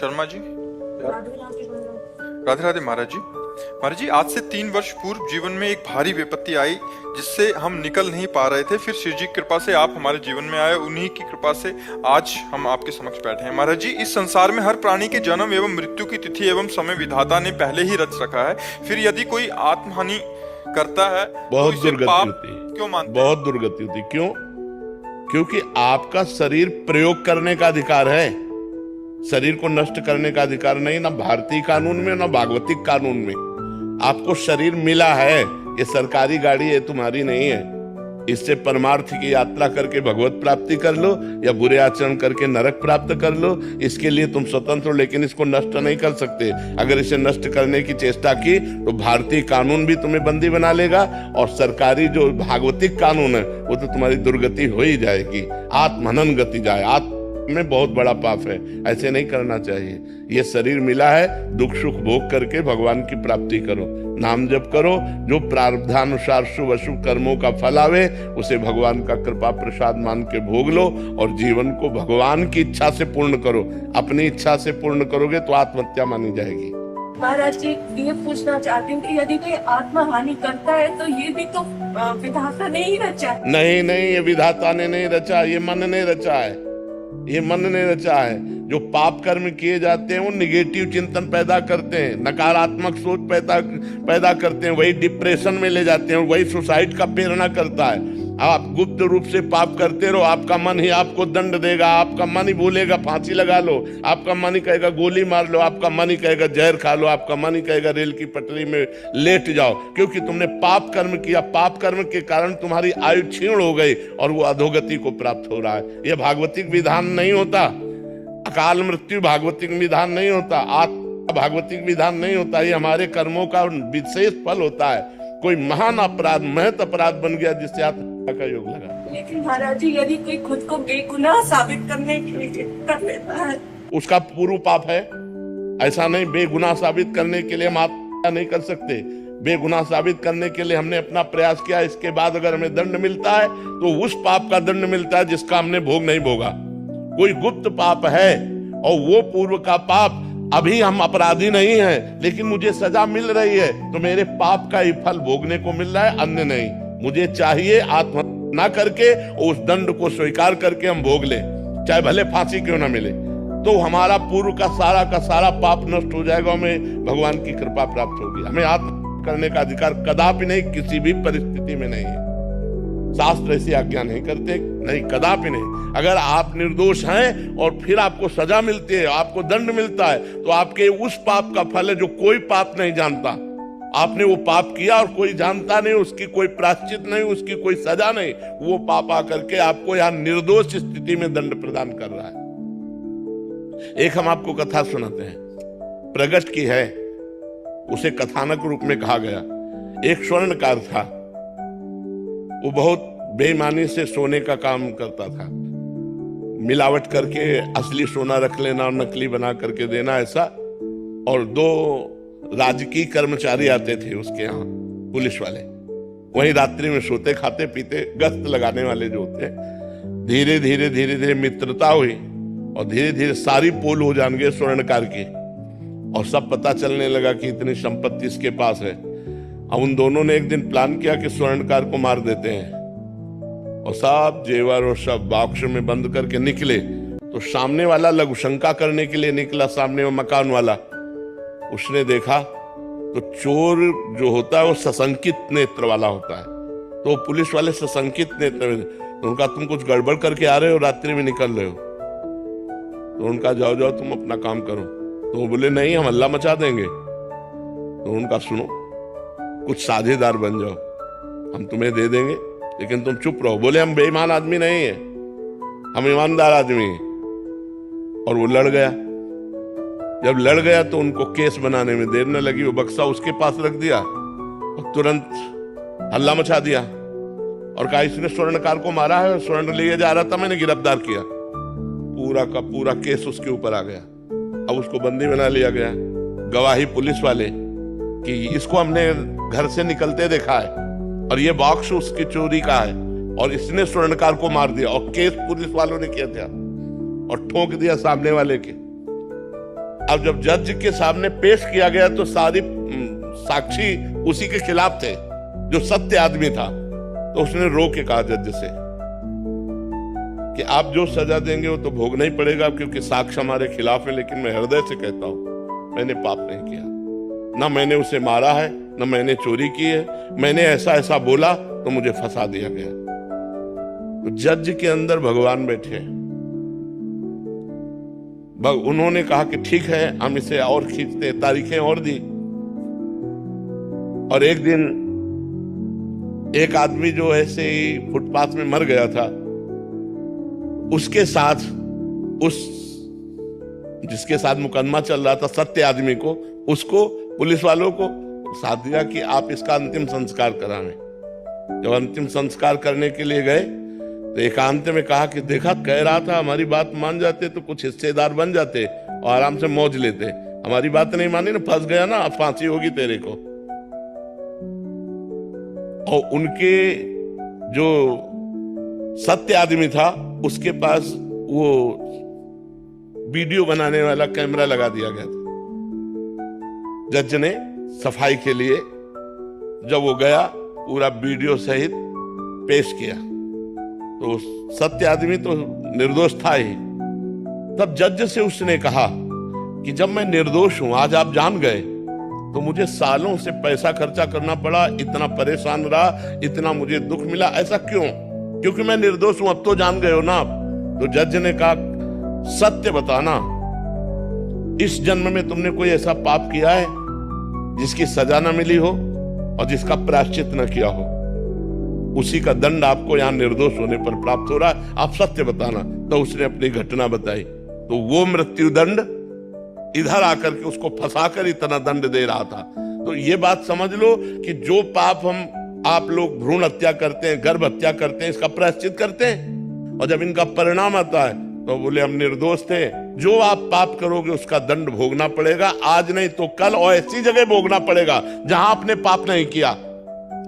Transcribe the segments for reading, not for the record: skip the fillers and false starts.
शर्मा जी। राधे राधे महाराज जी। महाराज जी, आज से 3 वर्ष पूर्व जीवन में एक भारी विपत्ति आई जिससे हम निकल नहीं पा रहे थे। फिर शिव जी की कृपा से आप हमारे जीवन में आए, उन्हीं की कृपा से आज हम आपके समक्ष बैठे हैं। महाराज जी, इस संसार में हर प्राणी के जन्म एवं मृत्यु की तिथि एवं समय विधाता ने पहले ही रच रखा है। फिर यदि कोई आत्महानि करता है बहुत तो इसे दुर्गति पाप होती है, क्यों मानते हैं? बहुत दुर्गति होती है। क्यों? क्योंकि आपका शरीर प्रयोग करने का अधिकार है, शरीर को नष्ट करने का अधिकार नहीं, ना भारतीय कानून में ना भागवतिक कानून में। आपको शरीर मिला है, ये सरकारी गाड़ी है, तुम्हारी नहीं है। इससे परमार्थ की यात्रा करके भगवत प्राप्ति कर लो या बुरे आचरण करके नरक प्राप्त कर लो, इसके लिए तुम स्वतंत्र हो, लेकिन इसको नष्ट नहीं कर सकते। अगर इसे नष्ट करने की चेष्टा की तो भारतीय कानून भी तुम्हें बंदी बना लेगा और सरकारी जो भागवतिक कानून है वो तो तुम्हारी दुर्गति हो ही जाएगी, आत्महनन गति जाए। आत्म में बहुत बड़ा पाप है, ऐसे नहीं करना चाहिए। ये शरीर मिला है, दुख सुख भोग करके भगवान की प्राप्ति करो, नाम जप करो, जो प्रारब्धानुसार शुभ अशुभ कर्मों का फल आवे उसे भगवान का कृपा प्रसाद मान के भोग लो और जीवन को भगवान की इच्छा से पूर्ण करो। अपनी इच्छा से पूर्ण करोगे तो आत्महत्या मानी जाएगी। महाराज जी, ये पूछना चाहती हूँ कि यदि कोई आत्मा हानि करता है तो ये भी तो विधाता ने ही रचा है। नहीं नहीं, ये विधाता ने नहीं रचा, ये मन ने रचा है, ये मन ने रचा है। जो पाप कर्म किए जाते हैं वो निगेटिव चिंतन पैदा करते हैं, नकारात्मक सोच पैदा करते हैं, वही डिप्रेशन में ले जाते हैं, वही सुसाइड का प्रेरणा करता है। आप गुप्त रूप से पाप करते रहो, आपका मन ही आपको दंड देगा, आपका मन ही बोलेगा फांसी लगा लो, आपका मन ही कहेगा गोली मार लो, आपका मन ही कहेगा जहर खा लो, आपका मन ही कहेगा रेल की पटरी में लेट जाओ, क्योंकि तुमने पाप कर्म किया। पाप कर्म के कारण तुम्हारी आयु क्षीण हो गई और वो अधोगति को प्राप्त हो रहा है। यह भागवतिक विधान नहीं होता, अकाल मृत्यु भागवतिक विधान नहीं होता, आत्मा भागवतिक विधान नहीं होता। ये हमारे कर्मों का विशेष फल होता है। कोई महान अपराध, महत अपराध बन गया जिससे आत्मा का योग लगा। लेकिन महाराज जी, यदि कोई खुद को बेगुनाह साबित करने के लिए कर लेता है, उसका पूर्व पाप है। ऐसा नहीं, बेगुनाह साबित करने के लिए हम आत्महत्या नहीं कर सकते। बेगुनाह साबित करने के लिए हमने अपना प्रयास किया, इसके बाद अगर हमें दंड मिलता है तो उस पाप का दंड मिलता है जिसका हमने भोग नहीं भोगा। कोई गुप्त पाप है और वो पूर्व का पाप, अभी हम अपराधी नहीं हैं लेकिन मुझे सजा मिल रही है तो मेरे पाप का ही फल भोगने को मिल रहा है, अन्य नहीं। मुझे चाहिए आत्महत्या ना करके उस दंड को स्वीकार करके हम भोग ले, चाहे भले फांसी क्यों ना मिले, तो हमारा पूर्व का सारा पाप नष्ट हो जाएगा, हमें भगवान की कृपा प्राप्त होगी। हमें आत्महत्या करने का अधिकार कदापि नहीं, किसी भी परिस्थिति में नहीं है। शास्त्र ऐसी आज्ञा नहीं करते, नहीं, कदापि नहीं। अगर आप निर्दोष हैं और फिर आपको सजा मिलती है, आपको दंड मिलता है, तो आपके उस पाप का फल है जो कोई पाप नहीं जानता। आपने वो पाप किया और कोई जानता नहीं, उसकी कोई प्रायश्चित नहीं, उसकी कोई सजा नहीं, वो पाप आकर के आपको यहाँ निर्दोष स्थिति में दंड प्रदान कर रहा है। एक हम आपको कथा सुनाते हैं, प्रगट की है, उसे कथानक रूप में कहा गया। एक स्वर्णकार था, वो बहुत बेईमानी से सोने का काम करता था, मिलावट करके असली सोना रख लेना और नकली बना करके देना, ऐसा। और 2 राजकीय कर्मचारी आते थे उसके यहाँ, पुलिस वाले, वहीं रात्रि में सोते खाते पीते, गश्त लगाने वाले जो होते। धीरे धीरे मित्रता हुई और धीरे धीरे सारी पोल हो जान गए स्वर्णकार की, और सब पता चलने लगा कि इतनी संपत्ति इसके पास है। अब उन दोनों ने एक दिन प्लान किया कि स्वर्णकार को मार देते हैं, और सब जेवर और सब बॉक्स में बंद करके निकले। तो सामने वाला लघुशंका करने के लिए निकला, सामने वो मकान वाला, उसने देखा तो चोर जो होता है वो सशंकित नेत्र वाला होता है। तो पुलिस वाले सशंकित नेत्र, तो उनका तुम कुछ गड़बड़ करके आ रहे हो, रात्रि में निकल रहे हो। तो उनका जाओ तुम अपना काम करो। तो वो बोले नहीं, हम हल्ला मचा देंगे। तो उनका सुनो, कुछ साझेदार बन जाओ, हम तुम्हें दे देंगे लेकिन तुम चुप रहो। बोले हम बेईमान आदमी नहीं है, हम ईमानदार आदमी हैं। और वो लड़ गया। जब लड़ गया तो उनको केस बनाने में देर न लगी, वो बक्सा उसके पास रख दिया और तुरंत हल्ला मचा दिया और कहा इसने स्वर्णकार को मारा है, स्वर्ण लिए जा रहा था, मैंने गिरफ्तार किया। पूरा का पूरा केस उसके ऊपर आ गया। अब उसको बंदी बना लिया गया। गवाही पुलिस वाले कि इसको हमने घर से निकलते देखा है और ये बॉक्स उसकी चोरी का है और इसने स्वर्णकार को मार दिया, और केस पुलिस वालों ने किया था और ठोक दिया सामने वाले के। अब जब जज के सामने पेश किया गया तो सारी साक्षी उसी के खिलाफ थे, जो सत्य आदमी था। तो उसने रो के कहा जज से कि आप जो सजा देंगे वो तो भोगना ही पड़ेगा, क्योंकि साक्ष्य हमारे खिलाफ है। लेकिन मैं हृदय से कहता हूं मैंने पाप नहीं किया, ना मैंने उसे मारा है, ना मैंने चोरी की है। मैंने ऐसा ऐसा बोला तो मुझे फंसा दिया गया। तो जज के अंदर भगवान बैठे, उन्होंने कहा कि ठीक है हम इसे और खींचते, तारीखें और दी। और एक दिन एक आदमी जो ऐसे ही फुटपाथ में मर गया था, उसके साथ उस जिसके साथ मुकदमा चल रहा था, सत्य आदमी को, उसको पुलिस वालों को साथ दिया कि आप इसका अंतिम संस्कार कराएं। जब अंतिम संस्कार करने के लिए गए तो एकांत में कहा कि देखा, कह रहा था हमारी बात मान जाते तो कुछ हिस्सेदार बन जाते और आराम से मौज लेते। हमारी बात नहीं मानी ना, फंस गया ना, फांसी होगी तेरे को। और उनके जो सत्य आदमी था उसके पास वो वीडियो बनाने वाला कैमरा लगा दिया गया था। जज ने सफाई के लिए जब वो गया पूरा वीडियो सहित पेश किया तो सत्य आदमी तो निर्दोष था ही। तब जज से उसने कहा कि जब मैं निर्दोष हूं, आज आप जान गए, तो मुझे सालों से पैसा खर्चा करना पड़ा, इतना परेशान रहा, इतना मुझे दुख मिला, ऐसा क्यों? क्योंकि मैं निर्दोष हूं, अब तो जान गए हो ना आप। तो जज ने कहा सत्य बताना, इस जन्म में तुमने कोई ऐसा पाप किया है जिसकी सजा न मिली हो और जिसका प्रायश्चित न किया हो? उसी का दंड आपको यहां निर्दोष होने पर प्राप्त हो रहा है, आप सत्य बताना। तो उसने अपनी घटना बताई। तो वो मृत्यु दंड इधर आकर के उसको फंसाकर इतना दंड दे रहा था। तो ये बात समझ लो कि जो पाप आप लोग भ्रूण हत्या करते हैं, गर्भ हत्या करते हैं, इसका प्रायश्चित करते हैं, और जब इनका परिणाम आता है तो बोले हम निर्दोष थे। जो आप पाप करोगे उसका दंड भोगना पड़ेगा, आज नहीं तो कल, और ऐसी जगह भोगना पड़ेगा जहां आपने पाप नहीं किया।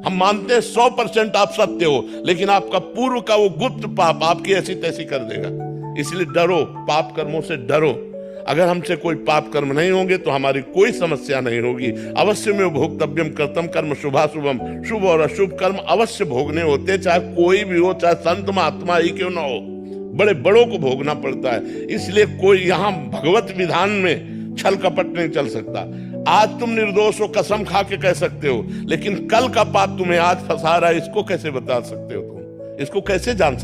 हम मानते हैं 100% आप सत्य हो, लेकिन आपका पूर्व का वो गुप्त पाप आपकी ऐसी तैसी कर देगा। इसलिए डरो, पाप कर्मों से डरो। अगर हमसे कोई पाप कर्म नहीं होंगे तो हमारी कोई समस्या नहीं होगी। अवश्य में भोक्तव्यम कर्तम कर्म शुभाशुभम, शुभ और अशुभ कर्म अवश्य भोगने होते, चाहे कोई भी हो, चाहे संत महात्मा ही क्यों ना हो, बड़े बड़ों को भोगना पड़ता है। इसलिए कोई यहाँ भगवत विधान में छल कपट नहीं चल सकता। आज तुम निर्दोष हो, कसम खा के कह सकते हो, लेकिन कल का पाप तुम्हें आज फंसा रहा है, इसको कैसे बता सकते हो तुम? इसको कैसे जान सकते हो?